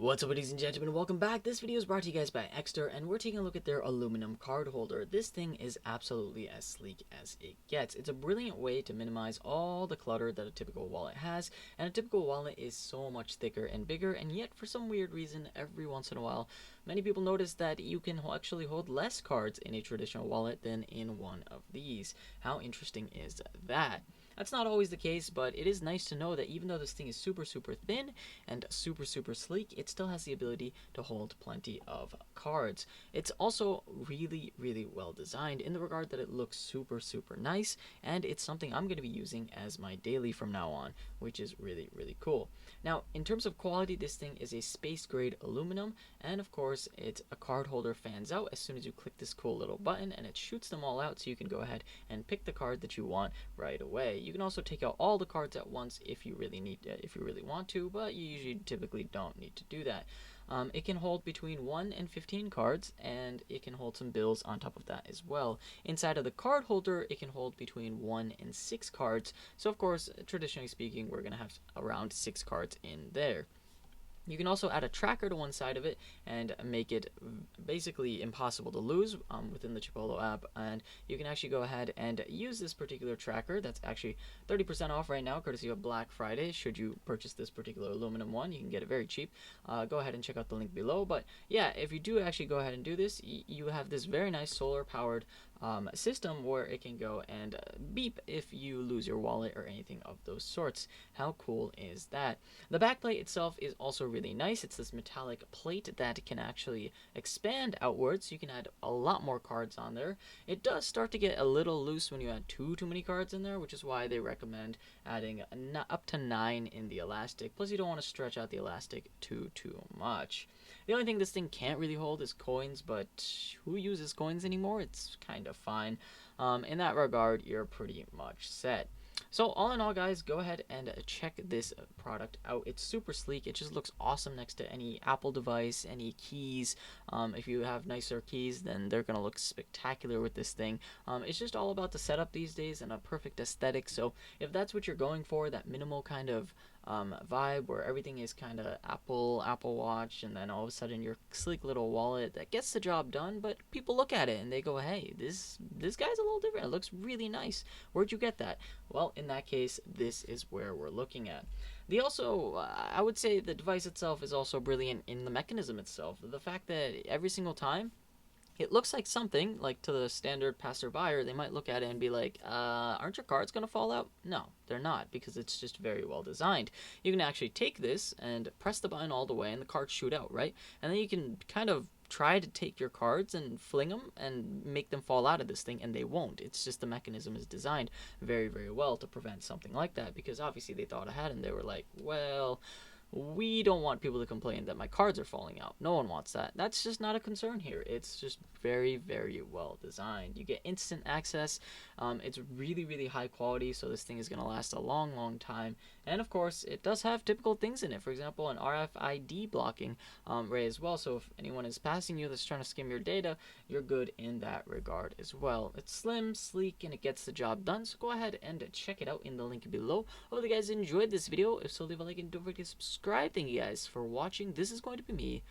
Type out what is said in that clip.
What's up, ladies and gentlemen? Welcome back. This video is brought to you guys by Ekster, and we're taking a look at their aluminum card holder. This thing is absolutely as sleek as it gets. It's a brilliant way to minimize all the clutter that a typical wallet has, and a typical wallet is so much thicker and bigger, and yet for some weird reason, every once in a while, many people notice that you can actually hold less cards in a traditional wallet than in one of these. How interesting is that? That's not always the case, but it is nice to know that even though this thing is super thin and super sleek, it still has the ability to hold plenty of cards. It's also really well designed in the regard that it looks super nice, and it's something I'm going to be using as my daily from now on, which is really cool. Now, in terms of quality, this thing is a space grade aluminum, and of course it's a card holder fans out as soon as you click this cool little button, and it shoots them all out so you can go ahead and pick the card that you want right away. You can also take out all the cards at once if you really want to, but you usually typically don't need to do that. It can hold between 1 and 15 cards, and it can hold some bills on top of that as well. Inside of the card holder, it can hold between 1 and 6 cards. So of course, traditionally speaking, we're going to have around 6 cards in there. You can also add a tracker to one side of it and make it basically impossible to lose within the Chipolo app, and you can actually go ahead and use this particular tracker. That's actually 30% off right now, courtesy of Black Friday. Should you purchase this particular aluminum one, you can get it very cheap. Go ahead and check out the link below. But yeah, if you do actually go ahead and do this, you have this very nice solar powered system where it can go and beep if you lose your wallet or anything of those sorts. How cool is that? The backplate itself is also really nice. It's this metallic plate that can actually expand outwards, so you can add a lot more cards on there. It does start to get a little loose when you add too many cards in there, which is why they recommend adding up to 9 in the elastic. Plus, you don't want to stretch out the elastic too much. The only thing this thing can't really hold is coins, but who uses coins anymore? It's kind of fine. In that regard, you're pretty much set. So all in all, guys, go ahead and check this product out. It's super sleek. It just looks awesome next to any Apple device, any keys. If you have nicer keys, then they're going to look spectacular with this thing. It's just all about the setup these days and a perfect aesthetic. So if that's what you're going for, that minimal kind of vibe where everything is kind of Apple Watch, and then all of a sudden your sleek little wallet that gets the job done, but people look at it and they go, hey, this guy's a little different. It looks really nice. Where'd you get that? Well, in that case, this is where we're looking at. I would say the device itself is also brilliant in the mechanism itself. The fact that every single time it looks like something, like to the standard passerby, they might look at it and be like, aren't your cards going to fall out? No, they're not, because it's just very well designed. You can actually take this and press the button all the way and the cards shoot out, right? And then you can kind of try to take your cards and fling them and make them fall out of this thing, and they won't. It's just the mechanism is designed very well to prevent something like that, because obviously they thought ahead and they were like, well, we don't want people to complain that my cards are falling out. No one wants that. That's just not a concern here. It's just very well designed. You get instant access. It's really high quality, so this thing is going to last a long time. And of course, it does have typical things in it. For example, an RFID blocking ray as well. So if anyone is passing you that's trying to skim your data, you're good in that regard as well. It's slim, sleek, and it gets the job done. So go ahead and check it out in the link below. Hope you guys enjoyed this video. If so, leave a like and don't forget to subscribe. Thank you guys for watching. This is going to be me